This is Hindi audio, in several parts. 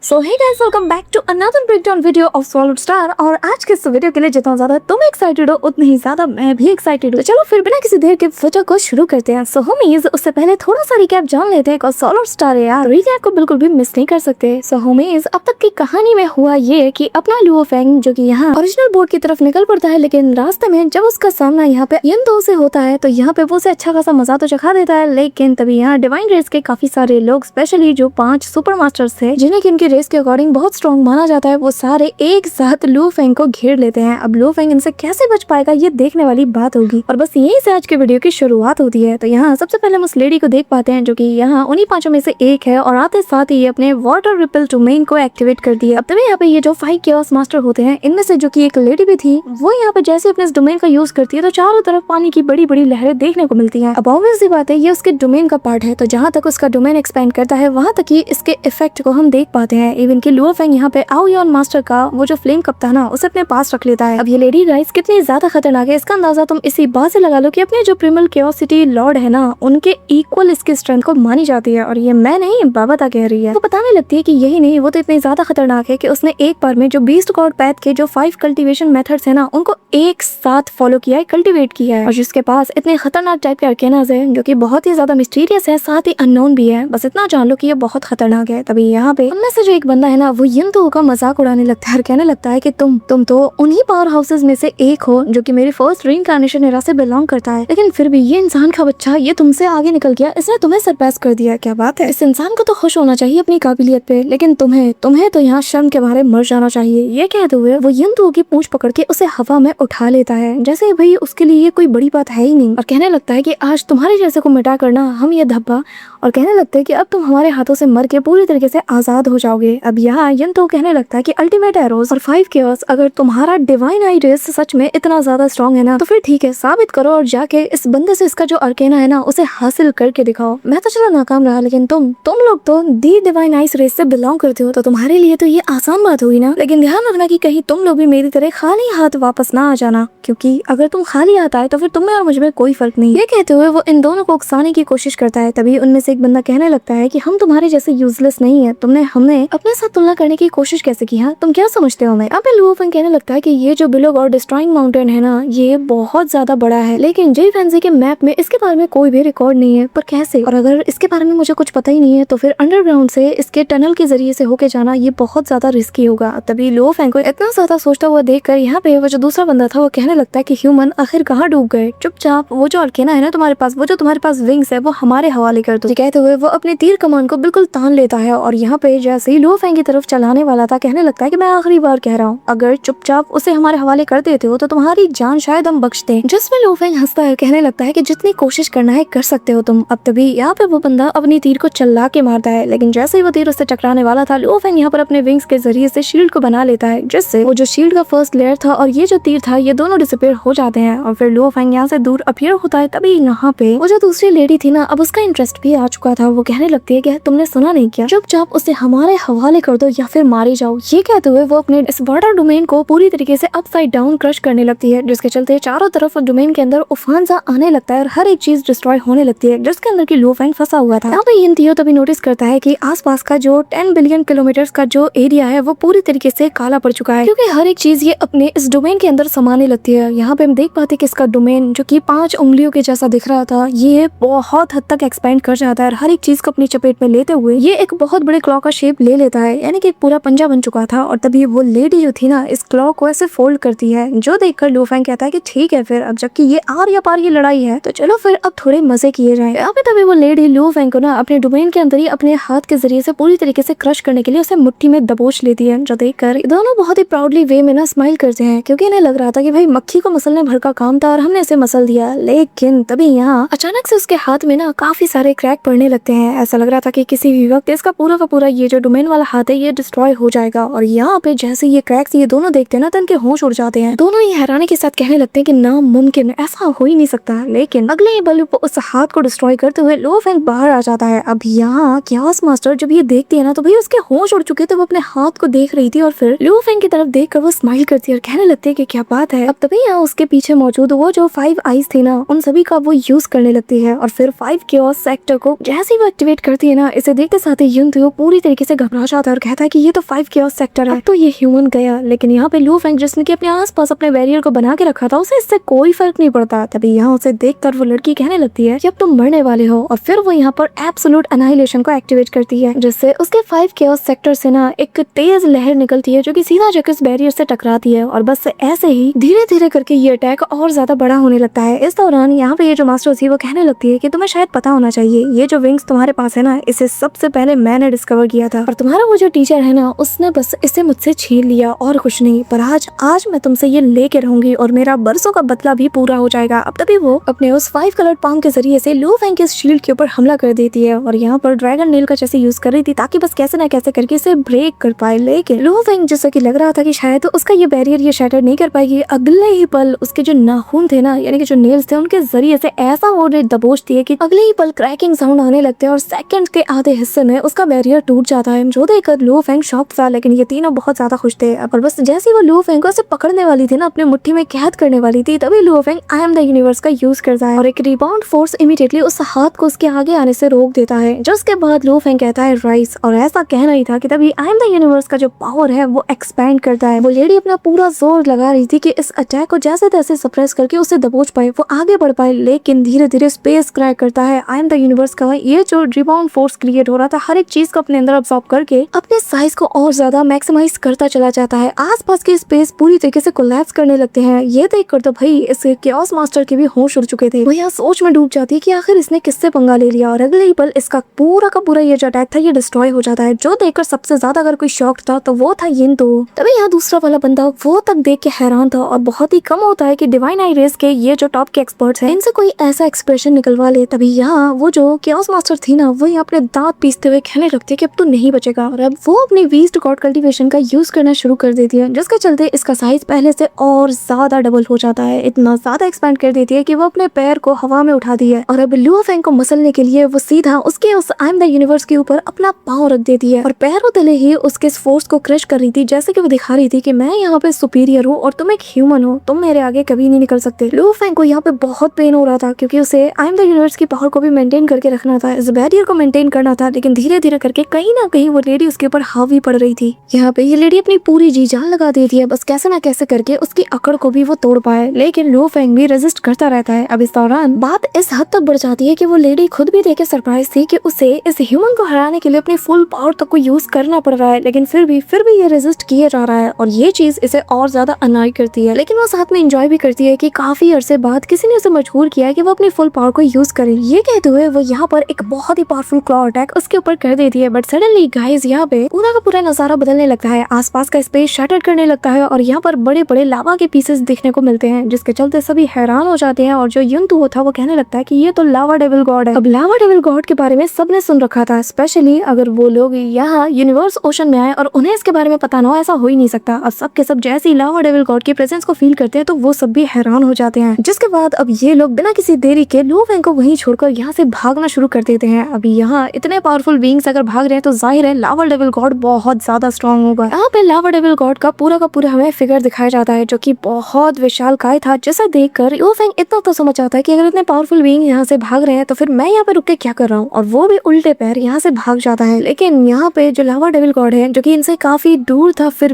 So hey guys, welcome back to another breakdown video of solid star. और आज के इस वीडियो के लिए जितना ज्यादा तुम एक्साइटेड हो उतनी ही ज्यादा मैं भी एक्साइटेड हूँ। तो चलो फिर बिना किसी देर के वीडियो को शुरू करते हैं। सो होमीज, उससे पहले थोड़ा सा रिकैप जान लेते हैं। सॉलिड स्टार यार रिकैप को बिल्कुल भी मिस नहीं कर सकते। सो होमीज, अब तक की कहानी में हुआ ये कि अपना लुओ फेंग जो कि यहाँ ओरिजिनल बोर्ड की तरफ निकल पड़ता है, लेकिन रास्ते में जब उसका सामना यहाँ पे यंतो से होता है तो यहाँ पे वो उसे अच्छा खासा मजा तो चखा देता है। लेकिन तभी यहाँ डिवाइन रेस के काफी सारे लोग, स्पेशली जो 5 सुपर मास्टर्स थे जिन्हें की उनकी रेस के अकॉर्डिंग बहुत स्ट्रॉन्ग माना जाता है, वो सारे एक साथ लुओ फेंग को घेर लेते हैं। अब लुओ फेंग इनसे कैसे बच पाएगा ये देखने वाली बात होगी। और बस यहीं से आज के वीडियो की शुरुआत होती है। तो यहाँ सबसे पहले हम उस लेडी को देख पाते हैं जो कि यहाँ उन्हीं 5 में से एक है और आते साथ ही अपने वाटर रिपेल डोमेन को एक्टिवेट कर दिया। अब तभी यहाँ पे ये जो 5 केओस मास्टर होते हैं इनमें से जो कि एक लेडी भी थी, वो यहाँ पे जैसे अपने इस डोमेन का यूज करती है तो चारों तरफ पानी की बड़ी बड़ी लहरें देखने को मिलती हैं। अब ऑब्वियस सी बात है ये उसके डोमेन का पार्ट है, तो जहाँ तक उसका डोमेन एक्सपेंड करता है वहाँ तक ही इसके इफेक्ट को हम देख पाते हैं। इवन की लुओ फेंग यहाँ पे आओ मास्टर का वो जो फ्लेम कप था ना उसे अपने पास रख लेता है। अब ये लेडी गाइस कितनी ज्यादा खतरनाक है इसका अंदाजा तुम इसी बात से लगा लो कि अपने जो प्रिमल केओसिटी लॉर्ड है ना उनके इक्वल इसकी स्ट्रेंथ को मानी जाती है। और ये मैं नहीं बाबा कह रही है। वो बताने लगती है कि यही नहीं, वो तो इतनी ज्यादा खतरनाक है कि उसने एक बार में जो बीस्ट गॉड पैथ के जो 5 कल्टीवेशन मेथड्स है ना उनको एक साथ फॉलो किया है, कल्टीवेट किया है। और जिसके पास इतने खतरनाक टाइप के अर्केनास है जो कि बहुत ही ज्यादा मिस्टीरियस है, साथ ही अननोन भी है। बस इतना जान लो कि ये बहुत खतरनाक है। तभी यहाँ पे उनमें से जो एक बंदा है ना वो यंतो का मजाक उड़ाने लगता है और कहने लगता है कि तुम तो उन्हीं पावर हाउसेस में से एक हो जो कि मेरी फर्स्ट रीइंकार्नेशन एरा से बिलोंग करता है, लेकिन फिर भी ये इंसान का बच्चा ये तुमसे आगे निकल गया, इसने तुम्हें सरपास कर दिया। क्या बात है, इस इंसान को तो खुश होना चाहिए अपनी काबिलियत पे, लेकिन तुम्हें तो यहाँ शर्म के मारे मर जाना चाहिए। ये कहते हुए वो यंतो की पूंछ पकड़ के उसे हवा में उठा लेता है जैसे भाई उसके लिए ये कोई बड़ी बात है ही नहीं, और कहने लगता है कि आज तुम्हारे जैसे को मिटा करना हम ये धब्बा, और कहने लगता है कि अब तुम हमारे हाथों से मर के पूरी तरीके से आजाद हो जाओगे। अब यहाँ यंतो कहने लगता है कि अल्टीमेट एरोस और 5 केओस, अगर तुम्हारा डिवाइन आई रेस सच में इतना ज्यादा स्ट्रॉन्ग है ना तो फिर ठीक है, साबित करो और जाके इस बंदे से इसका जो अर्केना है ना उसे हासिल करके दिखाओ। मैं तो चलो नाकाम रहा, लेकिन तुम लोग तो दी डिवाइन आइस रेस से बिलोंग करते हो, तो तुम्हारे लिए तो ये आसान बात हुई ना। लेकिन ध्यान रखना कि कहीं तुम लोग भी मेरी तरह खाली हाथ वापस ना आ जाना, क्योंकि अगर तुम खाली हाथ आए तो फिर तुम्हें और मुझ में कोई फर्क नहीं। ये कहते हुए वो इन दोनों को उकसाने की कोशिश करता है। तभी उनमें से एक बंदा कहने लगता है कि हम तुम्हारे जैसे यूजलेस नहीं है, हमने अपने साथ तुलना करने की कोशिश कैसे की है, तुम क्या समझते हो हमें। अब लुओ फेंग कहने लगता है कि ये जो बिलो गॉड डिस्ट्रॉइंग माउंटेन है ना ये बहुत ज्यादा बड़ा है, लेकिन जे फैंसी के मैप में इसके बारे में कोई भी रिकॉर्ड नहीं है, पर कैसे, और अगर इसके बारे में मुझे कुछ पता ही नहीं है तो फिर अंडरग्राउंड से इसके टनल के जरिए से होके जाना ये बहुत ज्यादा रिस्की होगा। तभी लुओ फेंग को इतना ज्यादा सोचता हुआ देखकर यहाँ पे वो जो दूसरा बंदा था वो कहने लगता है कि ह्यूमन आखिर कहाँ डूब गए, चुपचाप वो जो अर्केना है ना तुम्हारे पास, वो जो तुम्हारे पास विंग्स है वो हमारे हवाले कर दो। कहते हुए वो अपने तीर कमान को बिल्कुल तान लेता है और यहाँ पे जैसे ही लुओ फेंग की तरफ चलाने वाला था कहने लगता है कि मैं आखिरी बार कह रहा हूँ, अगर चुपचाप उसे हमारे हवाले कर देते हो तो तुम्हारी जान शायद हम बख्श दें। जिसमें लुओ फेंग हंसता है, कहने लगता है कि जितनी कोशिश करना है कर सकते हो तुम। अब तभी यहाँ पे वो बंदा अपनी तीर को चला के मारता है, लेकिन जैसे ही वो तीर उससे टकराने वाला था लुओ फेंग यहाँ पर अपने विंग्स के जरिए से शील्ड को बना लेता है, जिससे वो जो शील्ड का फर्स्ट लेयर था और ये जो तीर था ये दोनों डिसअपीयर हो जाते हैं और फिर लुओ फेंग यहाँ से दूर अपीयर होता है। तभी यहाँ पे वो जो दूसरी लेडी थी ना अब उसका इंटरेस्ट भी आ चुका था। वो कहने लगती है कि तुमने सुना नहीं क्या, चुपचाप उसे हमारे हवाले कर दो या फिर मारे जाओ। ये कहते हुए वो अपने इस वाटर डोमेन को पूरी तरीके से अपसाइड डाउन क्रश करने लगती है, जिसके चलते चारों तरफ डोमेन के अंदर उफान सा आने लगता है और हर एक चीज डिस्ट्रॉय होने लगती है जिसके अंदर की लुओ फेंग फंसा हुआ था। यहाँ पे यंतियो तभी नोटिस करता है कि आसपास का जो 10 बिलियन किलोमीटर का जो एरिया है वो पूरी तरीके से काला पड़ चुका है, क्योंकि हर एक चीज ये अपने इस डोमेन के अंदर समाने लगती है। यहाँ पे हम देख पाते कि इसका डोमेन जो कि 5 उंगलियों के जैसा दिख रहा था ये बहुत हद तक एक्सपेंड कर जाता है और हर एक चीज को अपनी चपेट में लेते हुए ये एक बहुत बड़े क्लॉ का शेप ले लेता है, यानी कि एक पूरा पंजा बन चुका था। और तभी वो लेडी जो थी ना इस क्लॉ को ऐसे फोल्ड करती है, जो देखकर लुओ फेंग कहता है कि ठीक है फिर अब जबकि ये आर या पार ये लड़ाई है तो चलो फिर अब थोड़े मजे किए जाएं। अब तभी वो लेडी लुओ फेंग को ना अपने डोमेन के अंदर ही अपने हाथ के जरिए से पूरी तरीके से क्रश करने के लिए उसे मुट्ठी में दबोच लेती है, जो देखकर दोनों बहुत ही प्राउडली वे में ना स्माइल करते हैं, क्योंकि इन्हें लग रहा था कि भाई मक्खी को मसलने भर का काम था और हमने इसे मसल दिया। लेकिन तभी यहाँ अचानक से उसके हाथ में ना काफी सारे क्रैक पड़ने लगते हैं। ऐसा लग रहा था कि किसी भी वक्त इसका पूरा का पूरा ये जो डोमेन वाला हाथ है ये डिस्ट्रॉय हो जाएगा। और यहाँ पे जैसे ये क्रैक्स ये दोनों देखते हैं ना तो इनके होश उड़ जाते हैं। दोनों ही हैरानी के साथ कहने लगते हैं कि नामुमकिन, ऐसा हो ही नहीं सकता। लेकिन अगले ही बल उस हाथ को डिस्ट्रॉय करते हुए लुओ फेंग बाहर आ जाता है। अब यहाँ केओस मास्टर जब ये देखती है ना तो भाई उसके होश उड़ चुके थे, वो अपने हाथ को देख रही थी और फिर लुओ फेंग की तरफ देखकर वो स्माइल करती है और कहने लगती है कि क्या बात है। अब तभी यहाँ उसके पीछे मौजूद वो जो 5 आईज थी ना उन सभी का वो यूज करने लगती है और फिर 5 केओस सेक्टर को जैसे ही वो एक्टिवेट करती है ना इसे देखते साथ ही यंतो पूरी तरीके से घबरा जाता है और कहता है कि ये तो 5 केओस सेक्टर है, तो ये ह्यूमन गया। लेकिन यहाँ पे लू फेंग जिसने कि अपने आसपास अपने बैरियर को बना के रखा था, उसे इससे कोई फर्क नहीं पड़ता। तभी यहाँ उसे देखकर वो लड़की कहने लगती है कि अब तुम मरने वाले हो, और फिर वो यहाँ पर एब्सोल्यूट एनाहिलेशन को एक्टिवेट करती है, जिससे उसके 5 केओस सेक्टर से ना एक तेज लहर निकलती है जो कि सीधा जाकर उस बैरियर से टकराती है। और बस ऐसे ही धीरे धीरे करके ये अटैक और ज्यादा बड़ा होने लगता है। इस दौरान यहाँ पे ये जो मास्टर थी वो कहने लगती है कि तुम्हें शायद पता होना चाहिए, ये जो विंग्स तुम्हारे पास है ना, इसे सबसे पहले मैंने डिस्कवर किया था, और तुम्हारा वो जो टीचर है ना, उसने बस इसे मुझसे छीन लिया और कुछ नहीं। पर आज मैं तुमसे ये लेके रहूंगी और मेरा बरसों का बदला भी पूरा हो जाएगा। अब तभी वो अपने उस 5 कलर्ड पाम के जरिए से लू फेंग के शील्ड के ऊपर हमला कर देती है, और यहाँ पर ड्रैगन नेल का जैसे यूज कर रही थी ताकि बस कैसे ना कैसे करके इसे ब्रेक कर पाए। लेकिन लू फेंग जैसा कि लग रहा था कि शायद उसका ये बैरियर ये शैटर नहीं कर पाएगी, अगले ही पल उसके जो नाखून थे ना, यानी कि जो नेल्स थे, उनके जरिए से ऐसा वो दबोचती है कि अगले ही पल क्रैकिंग साउंड आने लगते हैं और सेकंड के आधे हिस्से में उसका बैरियर टूट जाता है, जो देखकर लू फेंग शॉक था। लेकिन ये तीनों बहुत ज्यादा खुश थे। और बस जैसे ही वो लू फेंग को उसे पकड़ने वाली थी ना, अपने मुट्ठी में कैद करने वाली थी, तभी लू Feng I am the universe का यूज करता है और एक रिबाउंड फोर्स इमीडिएटली उस हाथ को उसके आगे आने से रोक देता है, जिसके बाद लू फेंग कहता है राइस, और ऐसा कहना ही था कि तभी आई एम द यूनिवर्स का जो पावर है वो एक्सपैंड करता है। वो लेडी अपना पूरा जोर लगा रही थी कि इस अटैक को जैसे तैसे सप्रेस करके उसे दबोच पाए, वो आगे बढ़ पाए। लेकिन धीरे धीरे स्पेस क्रैक करता है आई एम द यूनिवर्स का ये जो रिबाउंड फोर्स क्रिएट हो रहा था, हर एक चीज को अपने अंदर अब्सॉर्ब करके अपने साइज को और ज्यादा मैक्सिमाइज करता चला जाता है। आसपास की स्पेस पूरी तरीके से कोलैप्स करने लगते हैं। ये देखकर तो भाई इस केओस मास्टर के भी होश उड़ चुके थे। वो यहाँ सोच में डूब जाती है कि आखिर इसने किससे पंगा ले लिया, और अगले ही पल इसका पूरा का पूरा ये जो अटैक था ये डिस्ट्रॉय हो जाता है, जो देखकर सबसे ज्यादा अगर कोई शॉक था तो वो था यिंतो। तभी यहाँ दूसरा वाला बंदा वो तक देख के हैरान था, और बहुत ही कम होता है कि डिवाइन आई रेस के ये जो टॉप के एक्सपर्ट्स हैं, इनसे कोई ऐसा एक्सप्रेशन निकलवा ले। तभी यहाँ वो जो केओस मास्टर थी ना, वो अपने दांत पीसते हुए कहने लगती है कि अब तो नहीं बचेगा, और अब वो अपनी वीस्ट गॉड कल्टीवेशन का यूज करना शुरू कर देती है, जिसके चलते इसका साइज पहले से और ज्यादा डबल हो जाता है। इतना ज्यादा एक्सपैंड कर देती है कि वो अपने पैर को हवा में उठा दी है, और अब लू फेंग को मसलने के लिए वो सीधा उसके उस आई एम द यूनिवर्स के ऊपर अपना पांव रख देती है, और पैरों तले ही उसके फोर्स को क्रश कर रही थी, जैसे कि वो दिखा रही थी कि मैं यहाँ पे सुपीरियर हूँ और तुम एक ह्यूमन हो, तुम मेरे आगे कभी नहीं निकल सकते। लू फेंग को यहाँ पे बहुत पेन हो रहा था, क्योंकि उसे आई एम द यूनिवर्स की पावर को भी मेंटेन करके रखना था, इस बैरियर को मेंटेन करना था, लेकिन धीरे धीरे करके कहीं ना कहीं वो लेडी उसके ऊपर हावी पड़ रही थी। यहाँ पे ये लेडी अपनी पूरी जी जान लगा देती है, बस कैसे ना कैसे करके उसकी अकड़ को भी वो तोड़ पाए, लेकिन लू फेंग भी रेजिस्ट करता रहता है। अब इस दौरान बात इस हद तक बढ़ जाती है कि वो लेडी खुद भी देख के सरप्राइज थी कि उसे इस ह्यूमन को हराने के लिए अपनी फुल पावर तक को यूज करना पड़ रहा है, लेकिन फिर भी ये रेजिस्ट किया जा रहा है, और ये चीज इसे और ज्यादा अनॉय करती है। लेकिन वो साथ में एंजॉय भी करती है कि काफी अरसे बाद किसी ने उसे मजबूर किया है कि वो अपनी फुल पावर को यूज करे। ये कहते हुए वो यहाँ पर एक बहुत ही पावरफुल क्लॉ अटैक उसके ऊपर कर देती है, बट सडनली गाइस यहाँ पे पूरा का पूरा नजारा बदलने लगता है, आसपास का स्पेस शटर करने लगता है, और यहाँ पर बड़े बड़े लावा के पीसेस दिखने को मिलते हैं, जिसके चलते सभी हैरान हो जाते हैं। और जो युनतुओ था वो कहने लगता है कि ये तो लावा डेविल गॉड है। अब लावा डेविल गॉड के बारे में सबने सुन रखा था, स्पेशली अगर वो लोग यहाँ यूनिवर्स ओशन में आए और उन्हें इसके बारे में पता ना हो, ऐसा हो ही नहीं सकता। अब सब के सब जैसे ही लावा डेविल गॉड की प्रेजेंस को फील करते हैं तो वो सब भी हैरान हो जाते हैं, जिसके बाद अब ये लोग बिना किसी देरी के लू फेंग को वहीं छोड़कर यहाँ से भागना शुरू कर देते हैं। अभी यहाँ इतने पावरफुल बीइंग्स अगर भाग रहे हैं तो जाहिर है लावा डेविल गॉड बहुत ज्यादा स्ट्रॉन्ग होगा। यहाँ पे लावा डेविल गॉड का पूरा हमें फिगर दिखाया जाता है, जो कि बहुत विशालकाय था, जिसे देखकर लू फेंग इतना तो समझ आता है कि अगर इतने पावरफुल बीइंग यहाँ से भाग रहे हैं तो फिर मैं यहाँ पे रुक के क्या कर रहा हूँ, और वो भी उल्टे पैर यहाँ से भाग जाता है। लेकिन यहाँ पे जो लावा डेविल गॉड है, जो कि इनसे काफी दूर था, फिर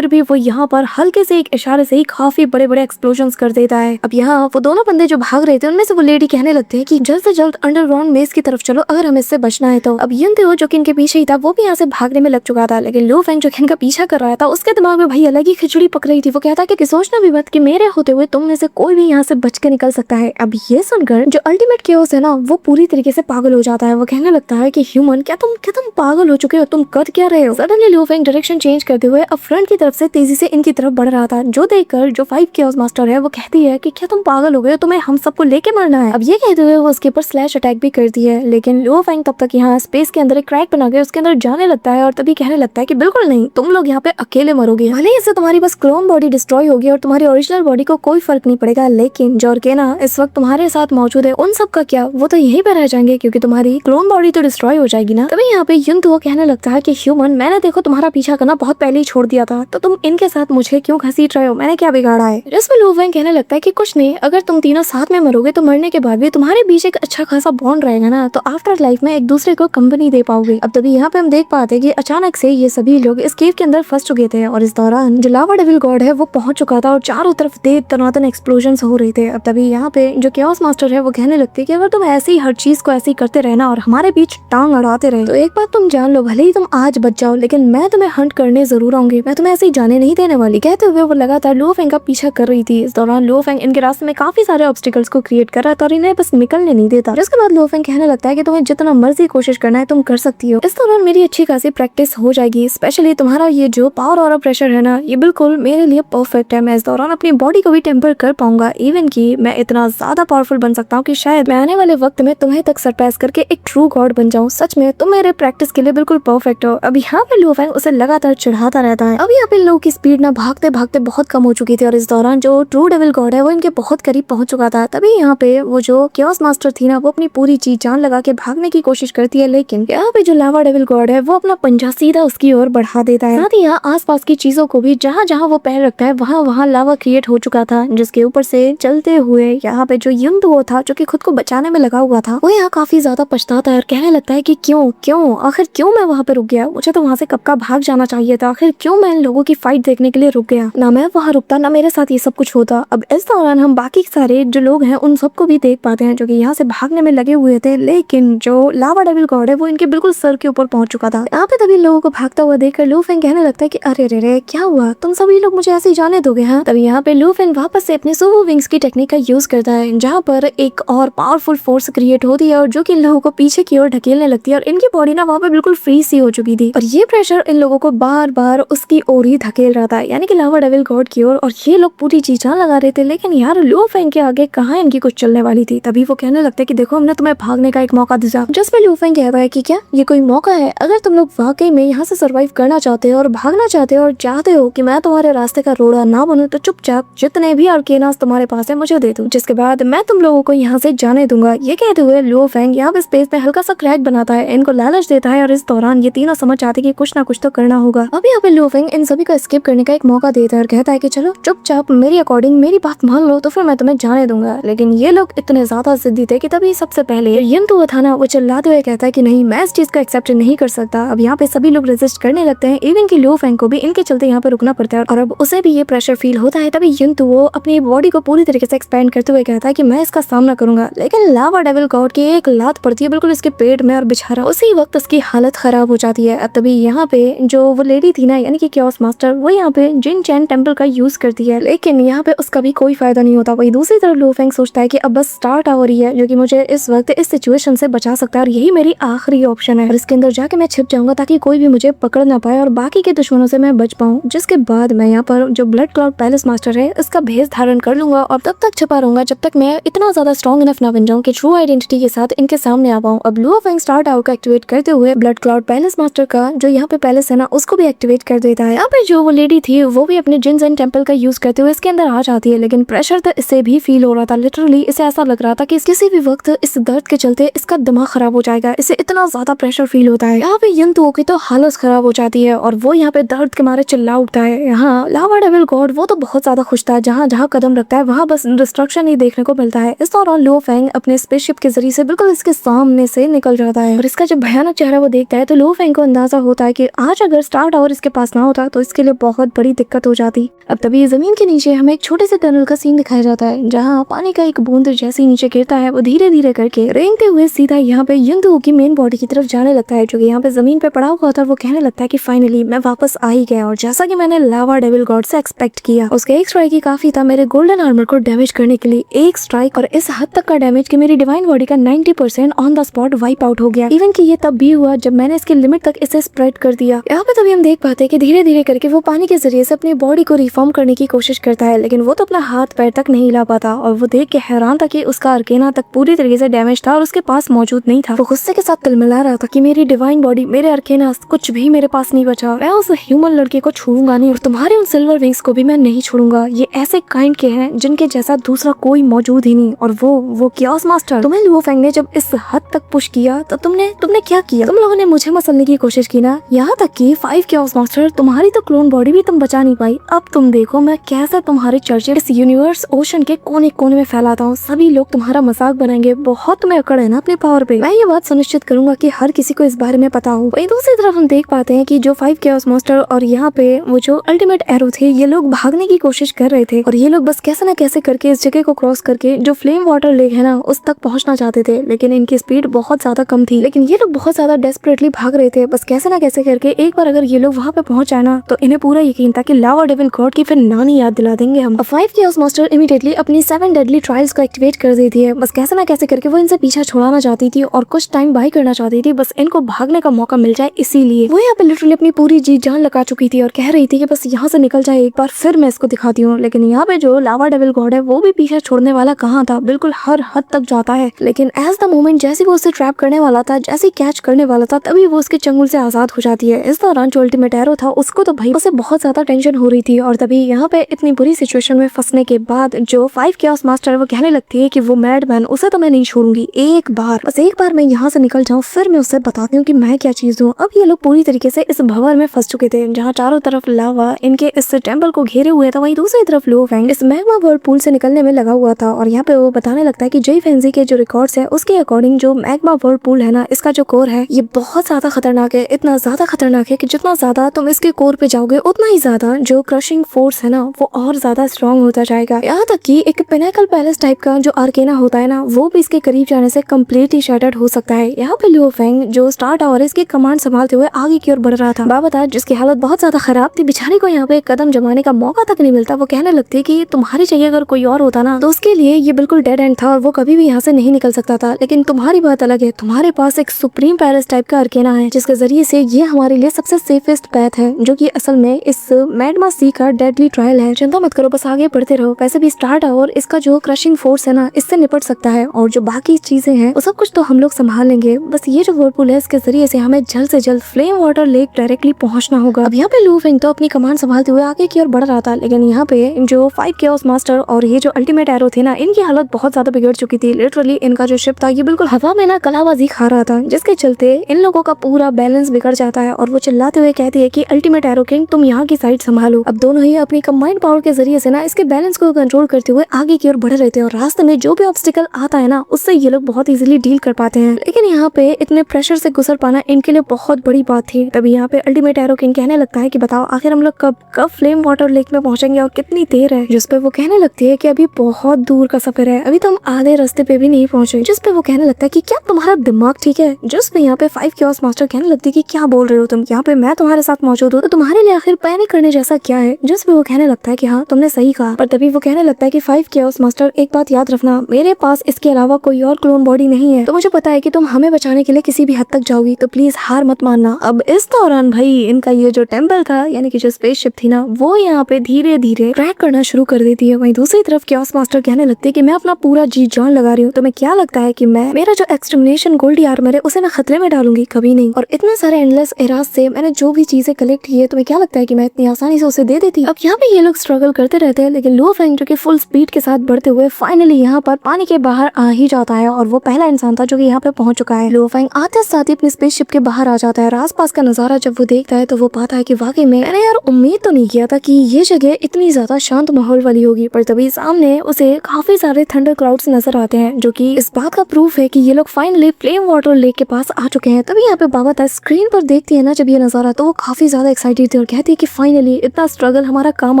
भी वो यहाँ पर हल्के से एक इशारे से ही काफी बड़े बड़े एक्सप्लोजन कर देता है। अब यहाँ वो दोनों बंदे जो भाग रहे थे उनमें से वो लेडी कहने लगते हैं कि जल्द से जल्द अंडरग्राउंड मेज की तरफ चलो, अगर हमें इससे बचना है तो। अब युनतुओ जो कि इनके पीछे ही था वो भी यहाँ से भागने में लग चुका था, लेकिन लू फेंग जो कि इनका पीछा कर रहा था उसके दिमाग में भाई अलग ही खिचड़ी पक रही थी। वो कहता कि सोचना भी मत कि मेरे होते हुए तुम में से कोई भी यहाँ से बच के निकल सकता है। अब ये सुनकर जो अल्टीमेट केओस है ना, वो पूरी तरीके से पागल हो जाता है। वो कहने लगता है कि ह्यूमन क्या तुम पागल हो चुके हो, तुम कर क्या रहे हो। सडनली लू फेंग डायरेक्शन चेंज करते हुए अब फ्रंट की तरफ से तेजी से इनकी तरफ बढ़ रहा था, जो देखकर जो 5 केओस मास्टर है वो कहती है कि क्या तुम पागल हो गए, तुम्हें हम सबको लेके मरना है। अब ये कहते हुए वो उसके ऊपर स्लैश अटैक भी करती है, लेकिन लू फेंग तब तक यहाँ स्पेस के अंदर एक क्रैक बना के उसके अंदर जाने लगता है, और तभी कहने लगता है कि बिल्कुल नहीं, तुम लोग यहाँ पे अकेले मरोगे, भले ही इससे तुम्हारी बस क्लोन बॉडी डिस्ट्रॉय होगी और तुम्हारी ओरिजिनल बॉडी को कोई फर्क नहीं पड़ेगा, लेकिन जो ऑर्गेना इस वक्त तुम्हारे साथ मौजूद है उन सब का क्या, वो तो यहीं पे रह जाएंगे क्योंकि तुम्हारी क्लोन बॉडी तो डिस्ट्रॉय हो जाएगी ना। तभी यहाँ पे युनतुओ कहने लगता है कि ह्यूमन, मैंने देखो तुम्हारा पीछा करना बहुत पहले ही छोड़ दिया था, तो तुम इनके साथ मुझे क्यों घसीट रहे हो, मैंने क्या बिगाड़ा है। जिसमें लू फेंग कहने लगता है कि कुछ नहीं, अगर तुम तीनों साथ में मरोगे तो मरने के बाद भी तुम्हारे बीच एक अच्छा खासा बॉन्ड रहेगा ना, तो आफ्टर लाइफ में एक दूसरे को कंपनी दे पाओगे। अब तभी यहाँ पे हम देख देख पाते हैं कि अचानक से ये सभी लोग इस केव के अंदर फंस चुके थे और इस दौरान जो लावा डेविल गॉड है वो पहुंच चुका था और चारों तरफ तेज तनातन एक्सप्लोजन हो रहे थे। अब तभी यहाँ पे जो केओस मास्टर है वो कहने लगते हैं कि अगर तुम ऐसे ही हर चीज को ऐसे ही करते रहना और हमारे बीच टांग अड़ाते रहे तो एक बात तुम जान लो, भले ही तुम आज बच जाओ लेकिन मैं तुम्हें हंट करने जरूर आऊंगी, मैं तुम्हें ऐसे ही जाने नहीं देने वाली। कहते हुए वो लगातार लुओ फेंग का पीछा कर रही थी। इस दौरान लुओ फेंग इनके रास्ते में काफी सारे ऑब्स्टिकल्स को क्रिएट कर रहा था और इन्हें बस निकलने नहीं देता। जिसके बाद लुओ फेंग कहने लगता है कि तुम्हें जितना मर्जी कोशिश करना है तुम कर सकती हो। इस दौरान मेरी अच्छी खासी प्रैक्टिस हो जाएगी, स्पेशली तुम्हारा ये जो पावर और प्रेशर है ना ये बिल्कुल मेरे लिए परफेक्ट है। मैं इस दौरान अपनी बॉडी को भी टेम्पर कर पाऊंगा, इवन की मैं इतना ज्यादा पावरफुल बन सकता हूँ कि शायद मैं आने वाले वक्त में तुम्हें तक सरपास करके एक ट्रू गॉड बन जाऊँ। सच में तुम मेरे प्रैक्टिस के लिए बिल्कुल परफेक्ट हो। अब यहाँ पे लुओ फेंग उसे लगातार चढ़ाता रहता है। अब यहाँ पे लोगों की स्पीड ना भागते भागते बहुत कम हो चुकी थी और इस दौरान जो ट्रू डेविल गॉड है वो इनके बहुत करीब पहुंच चुका था। तभी यहाँ पे वो जो केओस मास्टर थी ना वो अपनी पूरी जी जान लगा के भागने की कोशिश करती है, लेकिन यहाँ पे जो लावा डेविल गॉड है वो अपना पंजा सीधा उसकी ओर बढ़ा देता है। साथ ही यहाँ आसपास की चीजों को भी जहाँ जहाँ वो पैर रखता है वहाँ वहाँ लावा क्रिएट हो चुका था, जिसके ऊपर से चलते हुए यहाँ पे जो युंदुओ था जो कि खुद को बचाने में लगा हुआ था वो यहाँ काफी ज्यादा पछताता है और कहने लगता है कि क्यों क्यों आखिर क्यों मैं वहाँ पे रुक गया, मुझे तो वहाँ से कब का भाग जाना चाहिए था, आखिर क्यों मैं इन लोगों की फाइट देखने के लिए रुक गया, ना मैं वहाँ रुकता ना मेरे साथ ये सब कुछ होता। अब इस दौरान हम बाकी सारे जो लोग हैं उन सबको भी देख पाते हैं जो कि यहाँ से भागने में लगे हुए थे, लेकिन जो लावा डेविल गॉड है वो इनके बिल्कुल सर के ऊपर पहुंच चुका था। यहाँ पे तभी लोगों को भागता हुआ देखकर लुओ फेंग कहने लगता है कि अरे रे रे क्या हुआ, तुम सभी लोग मुझे ऐसे ही जाने दोगे? हाँ, तभी यहाँ पे लुओ फेंग वापस से अपने सुवो विंग्स की टेक्निक का यूज करता है, जहाँ पर एक और पावरफुल फोर्स क्रिएट होती है और जो कि इन लोगों को पीछे की ओर ढकेलने लगती है और इनकी बॉडी ना वहाँ पे बिल्कुल फ्री सी हो चुकी थी और ये प्रेशर इन लोगों को बार बार उसकी ओर ही धकेल रहा था, यानी कि लावा डेविल गॉड की ओर। और ये लोग पूरी जी जान लगा रहे थे, लेकिन यार लुओ फेंग के आगे कहाँ इनकी कुछ चलने वाली थी। तभी वो कहने लगते कि देखो हमने तुम्हें भागने का एक मौका दिया। जिसमें लुओ फेंग कहता है कि क्या ये कोई मौका है? अगर तुम लोग वाकई में यहाँ से सर्वाइव करना चाहते हो और भागना चाहते हो और चाहते हो कि मैं तुम्हारे रास्ते का रोड़ा ना बनूं तो चुपचाप जितने भी आर्केनास तुम्हारे पास है मुझे दे दो, जिसके बाद मैं तुम लोगों को यहाँ से जाने दूंगा। ये कहते हुए लुओ फेंग यहाँ पे स्पेस में हल्का सा क्रैक बनाता है, इनको लालच देता है और इस दौरान ये तीनों समझ जाते कि कुछ ना कुछ तो करना होगा। अब यहाँ पे लुओ फेंग इन सभी को स्किप करने का एक मौका देता है और कहता है कि चलो चुपचाप मेरी अकॉर्डिंग मेरी बात मान लो तो फिर मैं तुम्हें जाने दूंगा। लेकिन ये लोग इतने ज्यादा जिद्दी थे कि तभी सबसे पहले युंदुओ था ना वो चिल्लाते हुए कहता है कि नहीं मैं इस चीज को एक्सेप्ट नहीं कर सकता। अब यहाँ पे सभी लोग रेजिस्ट करने लगते हैं, इवन कि लुओ फेंग को भी इनके चलते यहाँ पे रुकना पड़ता है और अब उसे भी ये प्रेशर फील होता है। तभी युंदुओ अपनी बॉडी को पूरी तरीके से एक्सपेंड करते हुए कहता है कि मैं इसका सामना करूंगा, लेकिन लावा डेविल गॉड की एक लात पड़ती है बिल्कुल इसके पेट में और बेचारा उसी वक्त उसकी हालत खराब हो जाती है। अब तभी यहाँ पे जो वो लेडी थी ना यानी कि केओस मास्टर वो यहाँ पे जिन चैन टेम्पल का यूज करती है, लेकिन यहाँ पे उसका भी कोई फायदा नहीं होता। वही दूसरी तरफ लुओ फेंग सोचता है कि अब बस स्टार्ट हो रही है जो कि मुझे इस वक्त इस सिचुएशन से बचा सकता है और यही मेरी आखिरी ऑप्शन है और इसके अंदर जाके मैं छिप जाऊंगा ताकि कोई भी मुझे पकड़ ना पाए और बाकी के दुश्मनों से मैं बच पाऊं। जिसके बाद मैं यहाँ पर जो ब्लड क्लाउड पैलेस मास्टर है इसका भेष धारण कर लूंगा और तब तक छिपा रहूंगा जब तक मैं इतना ज्यादा स्ट्रॉन्ग इनफ ना बन जाऊं कि ट्रू आइडेंटिटी के साथ इनके सामने आ पाऊं। अब लुओ फेंग स्टार्ट आउट को एक्टिवेट करते हुए ब्लड क्लाउड पैलेस मास्टर का जो यहाँ पे पैलेस है ना उसको भी एक्टिवेट कर देता है। यहाँ पे जो वो लेडी थी वो भी अपने जिन जैन टेम्पल का यूज करते हुए इसके अंदर आ जाती है, लेकिन प्रेशर तो इसे भी फील हो रहा था। लिटरली इसे ऐसा लग रहा था कि किसी भी वक्त इस दर्द के चलते इसका दिमाग खराब हो जाएगा, इसे इतना ज्यादा प्रेशर फील होता है। यहाँ पे युंदुओ की तो हालत खराब हो जाती है और वो यहाँ पे दर्द के मारे चिल्ला उठता है। यहाँ लावा डेविल गॉड वो तो बहुत ज्यादा खुश था, जहाँ जहाँ कदम रखता है वहाँ बस डिस्ट्रक्शन ही देखने को मिलता है। इस दौरान लुओ फेंग अपने स्पेसशिप के जरिए से बिल्कुल इसके सामने से निकल जाता है और इसका जब भयानक चेहरा वो देखता है तो लुओ फेंग को अंदाजा होता है कि आज अगर स्टार टावर इसके पास ना होता तो इसके लिए बहुत बड़ी दिक्कत हो जाती। अब तभी जमीन के नीचे हमें एक छोटे से टनल का सीन दिखाया जाता है, जहाँ पानी का एक बूंद जैसे ही नीचे गिरता है वो धीरे धीरे करके रेंगते हुए सीधा यहाँ पे युंदुओ की मेन बॉडी की तरफ जाने लगता है, जो कि यहाँ पे जमीन पे पड़ा हुआ था। वो कहने लगता है कि फाइनली मैं वापस आ ही गया और जैसा कि मैंने लावा डेविल गॉड से एक्सपेक्ट किया उसके एक स्ट्राइक ही काफी था मेरे गोल्डन आर्मर को डैमेज करने के लिए। एक स्ट्राइक और इस हद तक का डैमेज कि मेरी डिवाइन बॉडी का 90% on the spot wipe out हो गया। इवन कि ये तब भी हुआ जब मैंने इसके लिमिट तक इसे स्प्रेड कर दिया। यहाँ पे तभी हम देख पाते हैं कि धीरे धीरे करके वो पानी के जरिए से अपनी बॉडी को रिफॉर्म करने की कोशिश करता है, लेकिन वो तो अपना हाथ पैर तक नहीं हिला पाता और वो देख के हैरान था कि उसका अर्केना तक पूरी तरीके से डैमेज था और उसके पास मौजूद नहीं था। वो गुस्से के साथ तिलमिला रहा था कि मेरी डिवाइन बॉडी मेरे अर्केना कुछ भी मेरे पास नहीं बचा, मैं उस ह्यूमन लड़के को छोड़ूंगा नहीं और तुम्हारे उन सिल्वर विंग्स को भी मैं नहीं छोड़ूंगा। ये ऐसे काइंड के हैं जिनके जैसा दूसरा कोई मौजूद ही नहीं। और वो केओस मास्टर तुम्हें लुओ फेंग ने जब इस हद तक पुश किया तो तुमने क्या किया? तुम लोगों ने मुझे मसलने की कोशिश की ना, यहाँ तक कि 5 केओस मास्टर तुम्हारी तो क्लोन बॉडी भी तुम बचा नहीं पाई। अब तुम देखो मैं कैसे तुम्हारे चर्चे इस यूनिवर्स ओशन के कोने कोने में फैलाता हूँ। सभी लोग तुम्हारा मजाक बनाएंगे। बहुत तुम्हें अकड़ है ना अपने पावर पे। मैं ये बात सुनिश्चित करूंगा कि हर किसी को इस बारे में पता हो। वहीं दूसरी तरफ हम देख पाते हैं कि जो 5 केओस मास्टर और यहाँ पे वो जो अल्टीमेट एरो थे, ये लोग भागने की कोशिश कर रहे थे और ये लोग बस कैसे ना कैसे करके इस जगह को क्रॉस करके जो फ्लेम वाटर लेक है ना उस तक पहुंचना चाहते थे, लेकिन इनकी स्पीड बहुत ज्यादा कम थी। लेकिन ये लोग बहुत ज्यादा डेस्परेटली भाग रहे थे, बस कैसे ना कैसे करके एक बार अगर ये लोग वहाँ पे पहुंच जाए ना तो इन्हें पूरा यकीन था कि लावा डेविल गॉड की फिर नानी याद दिला देंगे हम। 5 केओस मास्टर इमीडिएटली अपनी 7 डेडली ट्रायल्स को एक्टिवेट कर देती है, बस कैसे ना कैसे करके वो इनसे पीछा छुड़ाना चाहती थी और कुछ टाइम बाय करना चाहती थी, बस इनको भागने का मौका मिल जाए इसीलिए। वो यहाँ पे लिटरली अपनी पूरी जी जान लगा चुकी थी और कह रही थी कि बस यहाँ से निकल जाए एक बार, फिर मैं इसको दिखाती हूँ। लेकिन यहाँ पे जो लावा डेविल गॉड है वो भी पीछा छोड़ने वाला कहाँ था, बिल्कुल हर हद तक जाता है। लेकिन एज द मोमेंट जैसे वो उसे ट्रैप करने वाला था, जैसे कैच करने वाला था, तभी वो उसके चंगुल से आजाद हो जाती है। इस दौरान जो अल्टीमेट एरो था उसको तो भाई उसे बहुत ज्यादा टेंशन हो रही थी और तभी यहाँ पे इतनी बुरी सिचुएशन में फंसने के बाद जो 5 केओस मास्टर वो कहने लगती है कि वो मैडमैन उसे तो मैं नहीं छोड़ूंगी, एक बार बस एक बार मैं यहाँ से निकल जाऊँ फिर मैं उससे बताती हूँ कि मैं क्या चीज हूँ। अब ये लोग पूरी तरीके से इस भंवर में फंस चुके थे जहाँ चारों तरफ लावा इनके इस टेम्पल को घेरे हुए था, वहीं दूसरी तरफ लो फेंग इस मैग्मा व्हर्लपूल से निकलने में लगा हुआ था। और यहाँ पे वो बताने लगता है कि जय फेंजी के जो रिकॉर्ड्स है उसके अकॉर्डिंग जो मैग्मा व्हर्लपूल है ना, इसका जो कोर है ये बहुत ज्यादा खतरनाक है, इतना ज्यादा खतरनाक है कि जितना ज्यादा तुम इसके कोर पे जाओगे उतना ही ज्यादा जो क्रशिंग फोर्स है ना वो और ज्यादा स्ट्रॉन्ग होता जाएगा। यहाँ तक कि एक पिनेकल पैलेस टाइप का जो आर्केना होता है ना वो भी इसके करीब जाने से कम्प्लीटली शैटर्ड हो सकता है। यहाँ पे लियो फेंग जो स्टार टावर इसकी कमांड संभालते हुए आगे की ओर बढ़ रहा था। बाबा था जिसकी हालत बहुत ज्यादा खराब थी, बेचारे को यहाँ पे कदम जमाने का मौका तक नहीं मिलता। वो कहने लगती कि तुम्हारी जगह अगर कोई और होता ना तो उसके लिए ये बिल्कुल डेड एंड था और वो कभी भी यहाँ से नहीं निकल सकता था, लेकिन तुम्हारी बात अलग है, तुम्हारे पास एक सुप्रीम पैलेस टाइप का आर्केना है जिसके जरिए से ये हमारे लिए सबसे सेफेस्ट पैथ है, जो कि असल में इस मैग्मा सी का डेडली ट्रायल है। चिंता मत करो, बस आगे बढ़ते रहो। वैसे भी स्टार टावर इसका जो क्रशिंग फोर्स है ना इससे निपट सकता है और जो बाकी चीजें हैं वो सब कुछ तो हम लोग संभाल लेंगे। बस ये जो व्हर्लपूल है इसके जरिए से हमें जल्द से जल्द फ्लेम वाटर लेक डायरेक्टली पहुंचना होगा। अब यहाँ पे लू फेंग तो अपनी कमांड संभालते हुए आगे की ओर बढ़ रहा था, लेकिन यहाँ पे जो 5 केओस मास्टर और ये जो अल्टीमेट एरो थे ना इनकी हालत बहुत ज्यादा बिगड़ चुकी थी। लिटरली इनका जो शिप था ये बिल्कुल हवा में ना कलाबाजी खा रहा था, जिसके चलते इन लोगों का पूरा बैलेंस बिगड़ जाता है और वो चिल्लाते हुए कहती है कि अल्टीमेट एरो किंग तुम यहाँ की साइड संभालो। अब दोनों ही अपनी कंबाइंड पावर के जरिए से ना इसके बैलेंस को कंट्रोल करते हुए आगे की ओर बढ़ रहे थे और रास्ते में जो भी ऑब्स्टिकल आता है ना उससे ये लोग बहुत इजीली डील कर पाते हैं। लेकिन यहाँ पे इतने प्रेशर से गुजर पाना इनके लिए बहुत बड़ी बात थी। तभी यहाँ पे अल्टीमेट एरो किंग कहने लगता है कि बताओ आखिर हम लोग कब फ्लेम वाटर लेक में पहुंचेंगे और कितनी देर है। जिस पे वो कहने लगती है कि अभी बहुत दूर का सफर है, अभी तो हम आधे रास्ते पे भी नहीं पहुंचे। जिस पे वो कहने लगता है कि क्या तुम्हारा दिमाग ठीक है। जिस पे यहाँ पे 5 केओस मास्टर कहने लगती है कि क्या बोल रहे हो तुम, यहाँ पे मैं तुम्हारे साथ मौजूद हूँ तो तुम्हारे लिए आखिर पैनिक करने जैसा क्या है। जिस पे वो कहने लगता है कि हाँ तुमने सही कहा, पर तभी वो कहने लगता है कि 5 केओस मास्टर एक बात याद रखना, मेरे पास इसके अलावा कोई और क्लोन बॉडी नहीं है, तो मुझे पता है कि तुम हमें बचाने के लिए किसी भी हद तक जाओगी, तो प्लीज हार मत मानना। अब इस दौरान भाई इनका ये जो टेम्पल था यानी कि जो स्पेसशिप थी ना वो यहाँ पे धीरे धीरे क्रैक करना शुरू कर देती है। वहीं दूसरी तरफ केओस मास्टर कहने लगते हैं कि मैं अपना पूरा जी जान लगा रही हूँ, तो मैं क्या लगता है कि मैं मेरा जो एक्सटर्मिनेशन गोल्डी आर्मर है उसे मैं खतरे में डालूंगी, कभी नहीं। और इतने सारे एंडलेस एराज से मैंने जो भी चीजें कलेक्ट की है तो मैं क्या लगता है कि मैं इतनी आसानी से उसे दे देती। अब यहाँ पे ये लोग स्ट्रगल करते रहते हैं, लेकिन लो फेंग जो कि फुल स्पीड के साथ बढ़ते हुए फाइनली यहाँ पर पानी के बाहर आ ही जाता है और वो पहला इंसान था जो कि यहाँ पे पहुंच चुका है। लो फेंग आते साथ ही अपनी स्पेसशिप के बाहर आ जाता है और आसपास का नजारा जब वो देखता है तो वो पाता है कि वाकई में मैंने यार उम्मीद तो नहीं किया था कि ये जगह इतनी ज्यादा शांत माहौल वाली होगी। पर तभी सामने उसे काफी सारे थंडर क्लाउड्स नजर आते हैं जो कि इस बात का प्रूफ है कि ये लोग फाइनली फ्लेम वाटर लेक के पास आ चुके हैं। तभी यहाँ पे बाबा स्क्रीन पर देखती है ना जब ये नजारा तो वो काफी ज्यादा एक्साइटेड थी और कहती है कि फाइनली इतना स्ट्रगल हमारा काम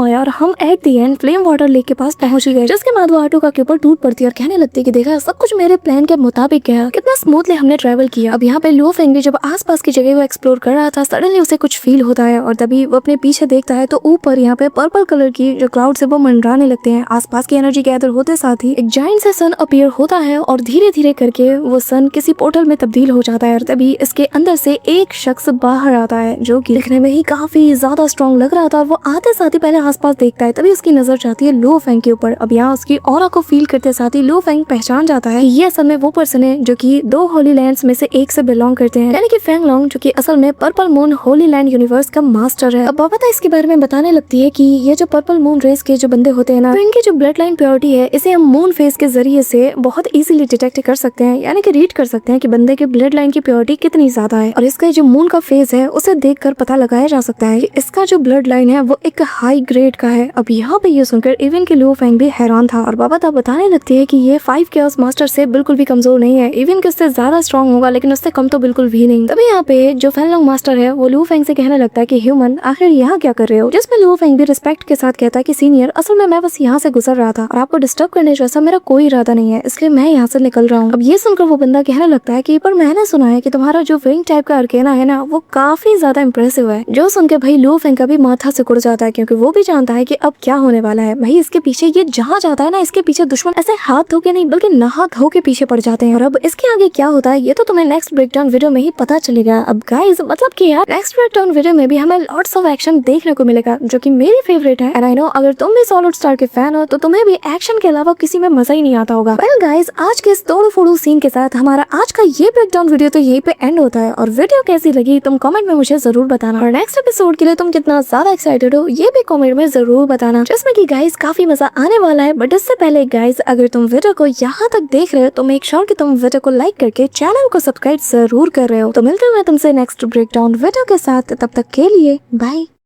आया और हम at the end flame water lake के पास पहुंच गए। जिसके बाद वो ऑटो के ऊपर टूट पड़ती है और कहने लगती है कि देखा सब कुछ मेरे प्लान के मुताबिक गया, कितना स्मूथली हमने ट्रेवल किया। अब यहाँ पे लो फेंग भी जब आसपास की जगह वो एक्सप्लोर कर रहा था सडनली उसे कुछ फील होता है और तभी वो अपने पीछे देखता है तो ऊपर यहाँ पे पर्पल कलर की जो क्लाउड है वो मंडराने लगते हैं। आसपास की एनर्जी गैदर होते साथ ही एक जाइंट सा सन अपीयर होता है और धीरे धीरे करके वो सन किसी पोर्टल में तब्दील हो जाता है और तभी इसके अंदर से एक शख्स बाहर आता है जो कि दिखने में ही काफी ज्यादा स्ट्रॉन्ग लग रहा था। वो आते साथ ही पहले आसपास देखता है, तभी उसकी नजर जाती है लो फेंग के ऊपर। अब यहाँ उसकी ऑरा को फील करते साथ ही लो फेंग पहचान जाता है ये असल में वो पर्सन है जो कि 2 होली लैंड्स में से एक से बिलोंग करते हैं, यानी कि फेंग लॉन्ग जो कि असल में purple moon Holi land universe का मास्टर है। अब बाबा इसके बारे में बताने लगती है कि ये जो पर्पल मून रेस के जो बंदे होते हैं ना तो इनकी जो ब्लड लाइन प्योरिटी है इसे हम मून फेस के जरिए से बहुत इजीली डिटेक्ट कर सकते हैं, यानी कि रीड कर सकते हैं कि बंदे के ब्लड लाइन की प्योरिटी कितनी ज्यादा है। और इसका जो मून का फेज है उसे देखकर पता लगाया जा सकता है कि इसका जो ब्लड लाइन है वो एक हाई ग्रेड का है। अब यहाँ पे ये सुनकर इवन के लो फेंग भी हैरान था और बाबा बताने लगती है कि ये 5 केओस मास्टर से बिल्कुल भी कमजोर नहीं है, इवन के उससे ज्यादा स्ट्रॉन्ग होगा लेकिन उससे कम तो बिल्कुल भी नहीं। तभी यहाँ पे जो फेनलोंग मास्टर है वो लू फेंग से कहने लगता है कि ह्यूमन आखिर यहाँ क्या कर रहे हो, जिसमें लू फेंग भी रिस्पेक्ट के साथ कहता है कि सीनियर असल में मैं बस यहाँ से गुजर रहा था और आपको डिस्टर्ब करने जैसा मेरा कोई इरादा नहीं है, इसलिए मैं यहाँ से निकल रहा हूँ। अब ये सुनकर वो बंदा कहने लगता है कि पर मैंने सुना है कि तुम्हारा जो विंग टाइप का अर्केना है ना वो काफी ज्यादा इंप्रेसिव है। जो सुन के भाई लू फेंग का भी माथा सिकुड़ जाता है क्योंकि वो भी जानता है कि अब क्या होने वाला है। भाई इसके पीछे ये जहाँ जाता है ना इसके पीछे दुश्मन ऐसे हाथ धो के नहीं बल्कि नहा धो के पीछे पड़ जाते हैं। और अब इसके आगे क्या होता है ये तो तुम्हें नेक्स्ट ब्रेकडाउन वीडियो में ही पता चलेगा। अब गाइस मतलब कि यार नेक्स्ट ब्रेकडाउन वीडियो में भी हमें लॉट्स ऑफ एक्शन देखने को मिलेगा जो कि मेरी फेवरेट है। एंड आई नो अगर तुम भी सॉलिड स्टार के फैन हो तो तुम्हें भी एक्शन के अलावा किसी में मजा ही नहीं आता होगा। वेल गाइस आज के इस तोड़ू फोड़ू सीन के साथ हमारा आज का ये ब्रेकडाउन वीडियो तो यहीं पे एंड होता है। और वीडियो कैसी लगी तुम कमेंट में मुझे जरूर बताना और नेक्स्ट एपिसोड के लिए तुम कितना ज्यादा एक्साइटेड हो ये भी कमेंट में जरूर बताना, जिसमें कि गाइस काफी मजा आने वाला है। बट इससे पहले गाइस अगर तुम वीडियो को यहाँ तक देख रहे हो तो मेक श्योर कि तुम वीडियो को लाइक करके चैनल को सब्सक्राइब जरूर कर रहे हो। तो मिलते हैं तुमसे नेक्स्ट ब्रेकडाउन वीडियो के साथ, तब तक के लिए बाय।